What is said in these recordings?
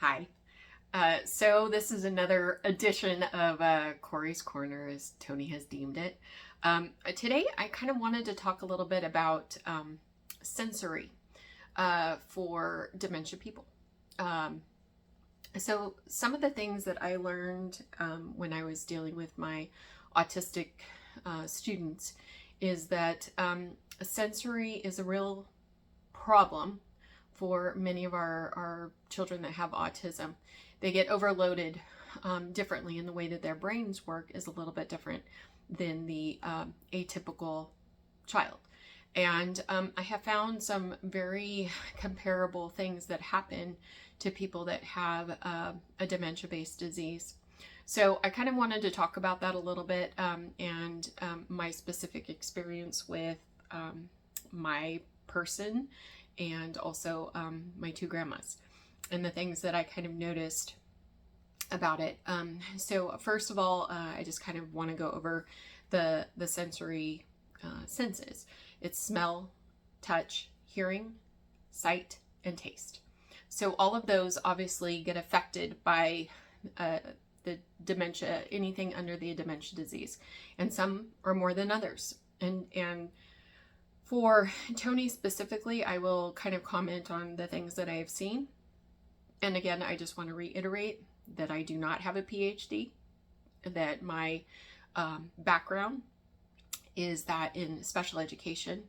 Hi. So this is another edition of Kori's Corner, as Tony has deemed it. Today, I kind of wanted to talk a little bit about sensory for dementia people. So some of the things that I learned when I was dealing with my autistic students is that sensory is a real problem for many of our children that have autism. They get overloaded differently, and the way that their brains work is a little bit different than the atypical child. And I have found some very comparable things that happen to people that have a dementia-based disease. So I kind of wanted to talk about that a little bit and my specific experience with my person and also my two grandmas and the things that I kind of noticed about it. So first of all, I just kind of want to go over the sensory senses. It's smell, touch, hearing, sight, and taste. So all of those obviously get affected by the dementia, anything under the dementia disease, and some are more than others. And for Tony specifically, I will kind of comment on the things that I have seen. And again, I just want to reiterate that I do not have a PhD, that my background is that in special education,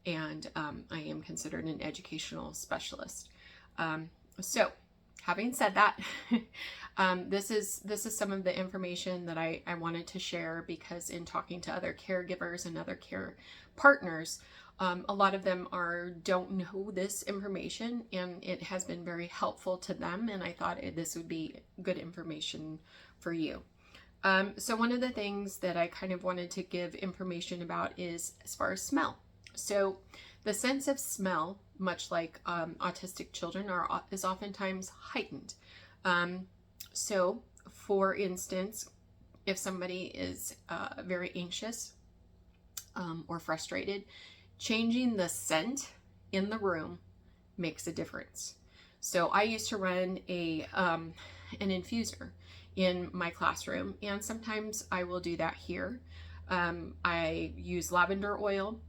and I am considered an educational specialist. So having said that, this is some of the information that I wanted to share, because in talking to other caregivers and other care partners, a lot of them don't know this information, and it has been very helpful to them, and I thought this would be good information for you. So one of the things that I kind of wanted to give information about is as far as smell. So the sense of smell, much like autistic children, is oftentimes heightened. So for instance, if somebody is very anxious or frustrated, changing the scent in the room makes a difference. So I used to run an infuser in my classroom, and sometimes I will do that here. I use lavender oil,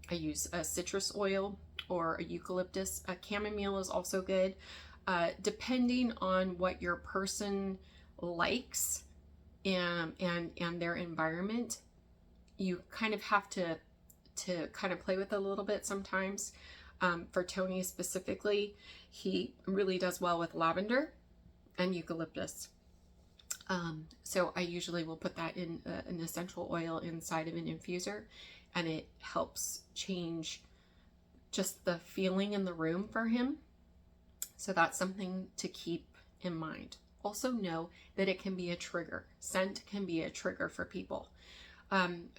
I use a citrus oil or a eucalyptus. A chamomile is also good. Depending on what your person likes and their environment, you kind of have to kind of play with it a little bit sometimes. For Tony specifically, he really does well with lavender and eucalyptus. So I usually will put that in an essential oil inside of an infuser, and it helps change just the feeling in the room for him. So that's something to keep in mind. Also know that it can be a trigger. Scent can be a trigger for people.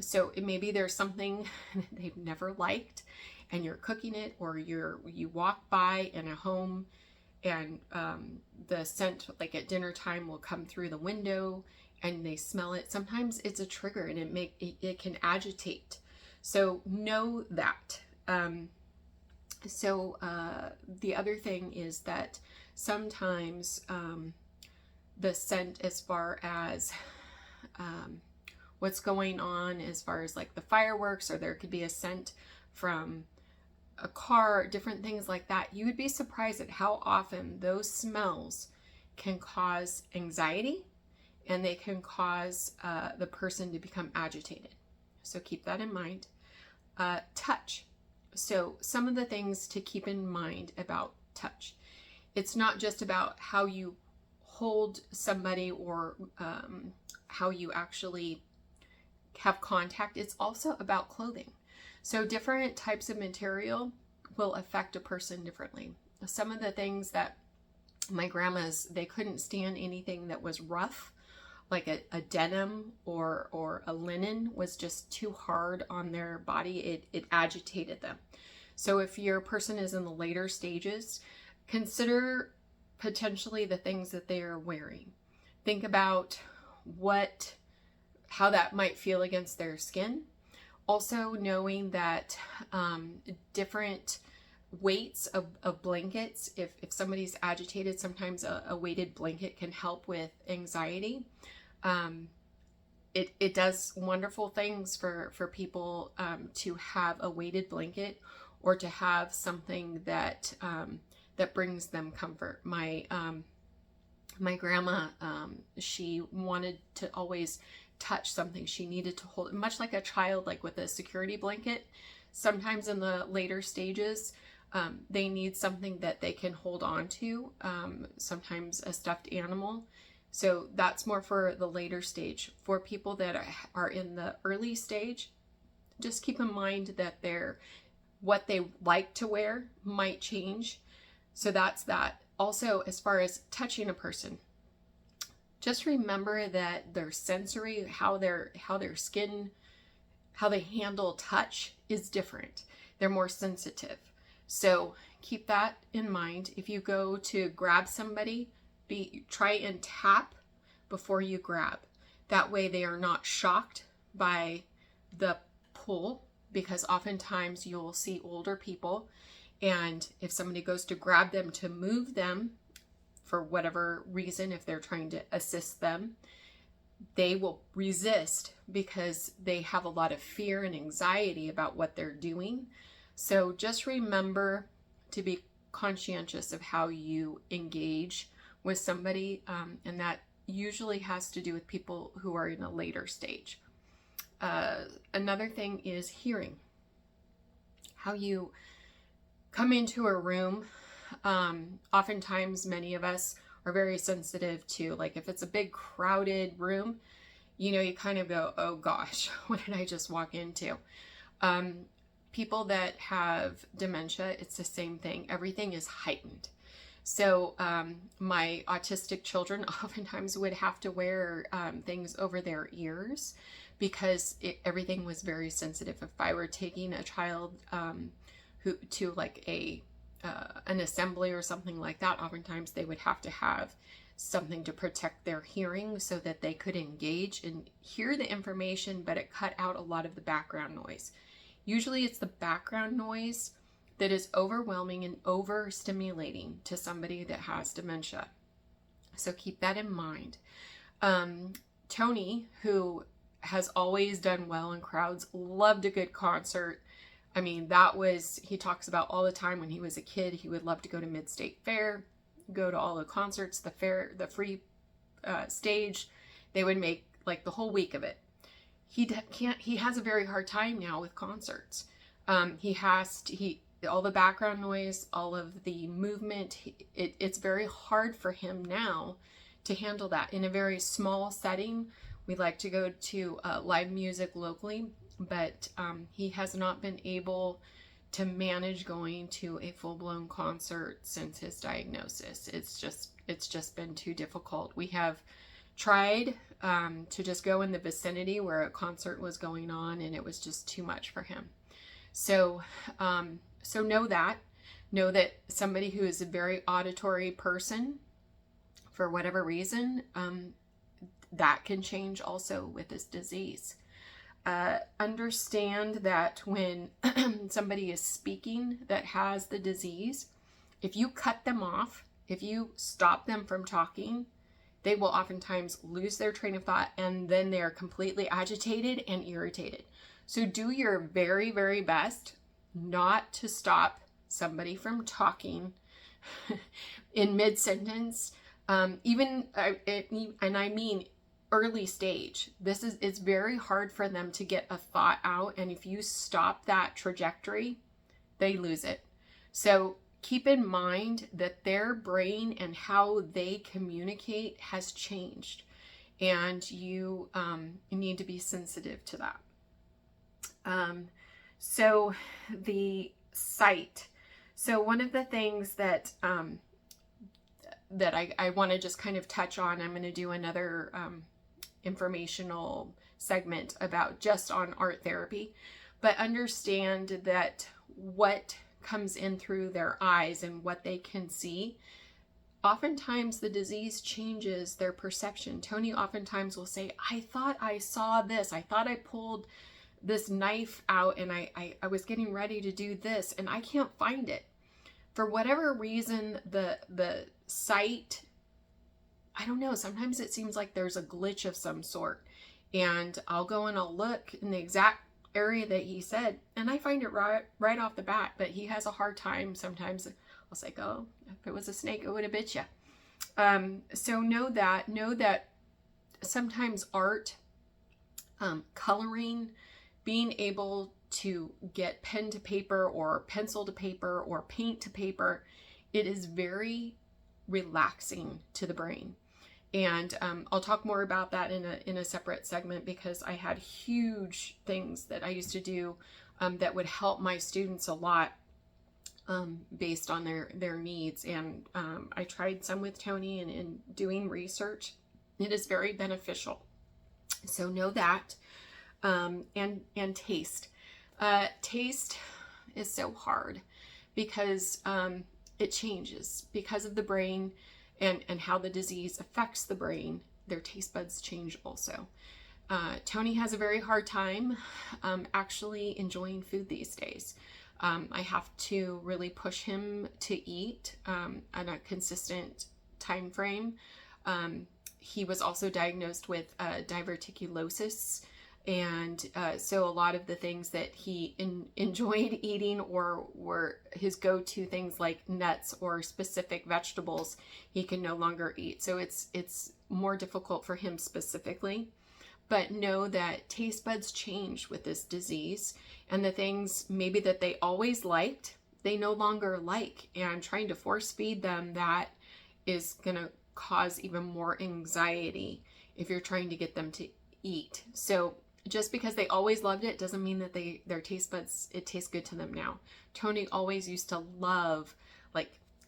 So maybe there's something they've never liked, and you're cooking it, or you walk by in a home, and the scent, like at dinner time, will come through the window, and they smell it. Sometimes it's a trigger, and it can agitate. So know that. The other thing is that sometimes the scent, as far as what's going on as far as like the fireworks, or there could be a scent from a car, different things like that, you would be surprised at how often those smells can cause anxiety, and they can cause the person to become agitated. So keep that in mind. Touch. So some of the things to keep in mind about touch. It's not just about how you hold somebody or how you actually have contact. It's also about clothing. So different types of material will affect a person differently. Some of the things that my grandmas, they couldn't stand anything that was rough, like a denim or a linen was just too hard on their body. It agitated them. So if your person is in the later stages, consider potentially the things that they are wearing. Think about how that might feel against their skin. Also knowing that different weights of blankets. If somebody's agitated, sometimes a weighted blanket can help with anxiety. It does wonderful things for people to have a weighted blanket, or to have something that that brings them comfort. My grandma, she wanted to always touch something. She needed to hold, much like a child, like with a security blanket. Sometimes in the later stages, they need something that they can hold on to, sometimes a stuffed animal. So that's more for the later stage. For people that are in the early stage, just keep in mind that what they like to wear might change. So that's that. Also, as far as touching a person, just remember that their sensory, how their skin, how they handle touch is different. They're more sensitive. So keep that in mind. If you go to grab somebody, try and tap before you grab. That way they are not shocked by the pull, because oftentimes you'll see older people, and if somebody goes to grab them to move them for whatever reason, if they're trying to assist them, they will resist because they have a lot of fear and anxiety about what they're doing. So just remember to be conscientious of how you engage with somebody, and that usually has to do with people who are in a later stage. Another thing is hearing. How you come into a room. Oftentimes, many of us are very sensitive to, like, if it's a big crowded room, you kind of go, oh gosh, what did I just walk into? People that have dementia, it's the same thing. Everything is heightened. So my autistic children oftentimes would have to wear things over their ears, because everything was very sensitive. If I were taking a child who to like an assembly or something like that, oftentimes they would have to have something to protect their hearing so that they could engage and hear the information, but it cut out a lot of the background noise. Usually it's the background noise that is overwhelming and overstimulating to somebody that has dementia. So keep that in mind. Tony, who has always done well in crowds, loved a good concert. I mean, he talks about all the time when he was a kid, he would love to go to Mid-State Fair, go to all the concerts, the fair, the free stage. They would make like the whole week of it. He has a very hard time now with concerts. All the background noise, all of the movement, it's very hard for him now to handle that. In a very small setting, we like to go to live music locally, but he has not been able to manage going to a full-blown concert since his diagnosis. It's just been too difficult. We have tried to just go in the vicinity where a concert was going on, and it was just too much for him. So know that somebody who is a very auditory person, for whatever reason, that can change also with this disease. Understand that when somebody is speaking that has the disease, if you cut them off, if you stop them from talking, they will oftentimes lose their train of thought, and then they're completely agitated and irritated. So do your very, very best not to stop somebody from talking in mid-sentence, and I mean early stage. It's very hard for them to get a thought out, and if you stop that trajectory, they lose it. So keep in mind that their brain and how they communicate has changed, and you need to be sensitive to that. So the sight. So one of the things that I want to just kind of touch on, I'm going to do another informational segment about just on art therapy, but understand that what comes in through their eyes and what they can see, oftentimes the disease changes their perception. Tony oftentimes will say, I thought I saw this. I thought I pulled this knife out, and I was getting ready to do this, and I can't find it. for whatever reason, the site, I don't know, sometimes it seems like there's a glitch of some sort. And I'll go and I'll look in the exact area that he said, and I find it right off the bat, but he has a hard time sometimes. I'll say, oh, if it was a snake, it would have bit you. So know that sometimes art, coloring, being able to get pen to paper or pencil to paper or paint to paper, it is very relaxing to the brain. And I'll talk more about that in a separate segment, because I had huge things that I used to do that would help my students a lot based on their needs. And I tried some with Tony, and in doing research, it is very beneficial. So know that. And taste. Taste is so hard because it changes because of the brain and how the disease affects the brain. Their taste buds change also. Tony has a very hard time actually enjoying food these days. I have to really push him to eat on a consistent time frame. He was also diagnosed with diverticulosis. And so a lot of the things that he enjoyed eating or were his go-to things like nuts or specific vegetables, he can no longer eat. So it's more difficult for him specifically. But know that taste buds change with this disease, and the things maybe that they always liked, they no longer like. And trying to force feed them, that is going to cause even more anxiety if you're trying to get them to eat. So just because they always loved it doesn't mean that their taste buds, it tastes good to them now. Tony always used to love,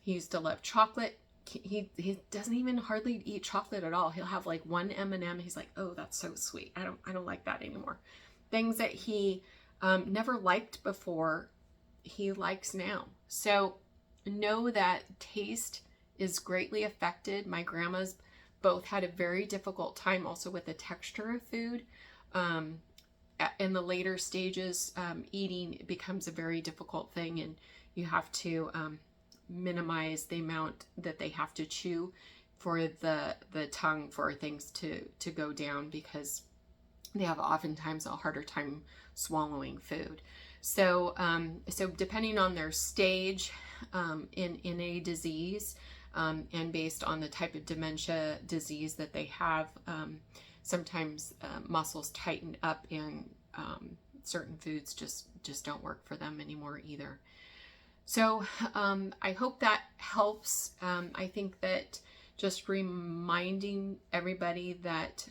he used to love chocolate. He doesn't even hardly eat chocolate at all. He'll have like one M&M. He's like, oh, that's so sweet. I don't like that anymore. Things that he never liked before, he likes now. So know that taste is greatly affected. My grandmas both had a very difficult time also with the texture of food. In the later stages, eating becomes a very difficult thing, and you have to minimize the amount that they have to chew for the tongue for things to go down, because they have oftentimes a harder time swallowing food. So so depending on their stage in a disease, and based on the type of dementia disease that they have, sometimes muscles tighten up, and certain foods just don't work for them anymore either. So I hope that helps. I think that just reminding everybody that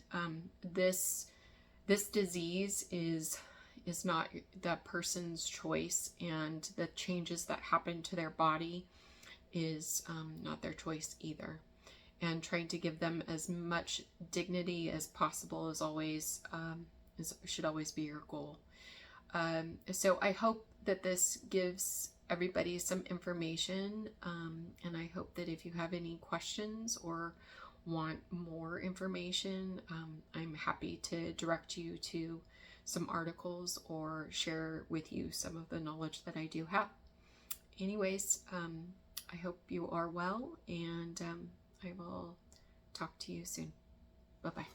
this disease is not that person's choice, and the changes that happen to their body is not their choice either. And trying to give them as much dignity as possible is always should always be your goal. So I hope that this gives everybody some information, and I hope that if you have any questions or want more information, I'm happy to direct you to some articles or share with you some of the knowledge that I do have. Anyways, I hope you are well, and I will talk to you soon. Bye-bye.